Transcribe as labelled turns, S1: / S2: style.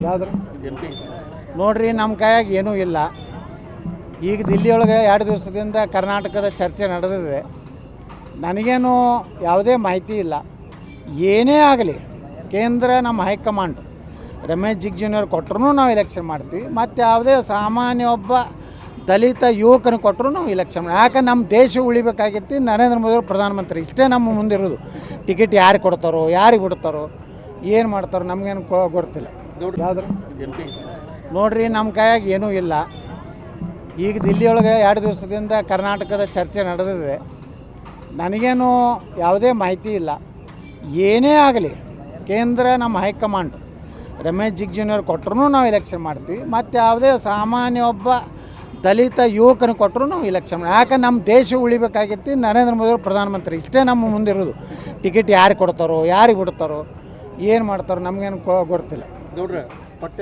S1: ಯಾವ್ದು ನೋಡ್ರಿ, ನಮ್ಮ ಕೈಯಾಗ ಏನೂ ಇಲ್ಲ. ಈಗ ದಿಲ್ಲಿಯೊಳಗೆ 2 ದಿವಸದಿಂದ ಕರ್ನಾಟಕದ ಚರ್ಚೆ ನಡೆದಿದೆ. ನನಗೇನು ಯಾವುದೇ ಮಾಹಿತಿ ಇಲ್ಲ. ಏನೇ ಆಗಲಿ ಕೇಂದ್ರ ನಮ್ಮ ಹೈಕಮಾಂಡ್ ರಮೇಶ್ ಜಿಗಜಿಣಗಿ ಕೊಟ್ಟರು ನಾವು ಎಲೆಕ್ಷನ್ ಮಾಡ್ತೀವಿ. ಮತ್ತು ಯಾವುದೇ ಸಾಮಾನ್ಯ ಒಬ್ಬ ದಲಿತ ಯುವಕನ ಕೊಟ್ಟರು ನಾವು ಎಲೆಕ್ಷನ್ ಯಾಕೆ ನಮ್ಮ ದೇಶ ಉಳಿಬೇಕಾಗಿತ್ತು. ನರೇಂದ್ರ ಮೋದಿ ಪ್ರಧಾನಮಂತ್ರಿ, ಇಷ್ಟೇ ನಮ್ಮ ಮುಂದಿರೋದು. ಟಿಕೆಟ್ ಯಾರಿಗೆ ಕೊಡ್ತಾರೋ, ಯಾರಿಗೆ ಬಿಡ್ತಾರೋ, ಏನು ಮಾಡ್ತಾರೋ ನಮಗೇನು ಗೊತ್ತಿಲ್ಲ. ಯಾವ್ದು ನೋಡ್ರಿ, ನಮ್ಮ ಕೈಯಾಗ ಏನೂ ಇಲ್ಲ. ಈಗ ದಿಲ್ಲಿಯೊಳಗೆ 2 ದಿವಸದಿಂದ ಕರ್ನಾಟಕದ ಚರ್ಚೆ ನಡೆದಿದೆ. ನನಗೇನು ಯಾವುದೇ ಮಾಹಿತಿ ಇಲ್ಲ. ಏನೇ ಆಗಲಿ ಕೇಂದ್ರ ನಮ್ಮ ಹೈಕಮಾಂಡ್ ರಮೇಶ್ ಜಿಗಜಿಣಗಿ ಕೊಟ್ಟರು ನಾವು ಎಲೆಕ್ಷನ್ ಮಾಡ್ತೀವಿ. ಮತ್ತು ಯಾವುದೇ ಸಾಮಾನ್ಯ ಒಬ್ಬ ದಲಿತ ಯುವಕನ ಕೊಟ್ಟರು ನಾವು ಎಲೆಕ್ಷನ್ ಯಾಕೆ ನಮ್ಮ ದೇಶ ಉಳಿಬೇಕಾಗಿತ್ತು. ನರೇಂದ್ರ ಮೋದಿ ಪ್ರಧಾನಮಂತ್ರಿ, ಇಷ್ಟೇ ನಮ್ಮ ಮುಂದಿರೋದು. ಟಿಕೆಟ್ ಯಾರಿಗೆ ಕೊಡ್ತಾರೋ, ಯಾರಿಗೆ ಬಿಡ್ತಾರೋ, ಏನು ಮಾಡ್ತಾರೋ ನಮಗೇನು ಗೊತ್ತಿಲ್ಲ.
S2: ನೋಡ್ರಿ ಪಟ್ಟ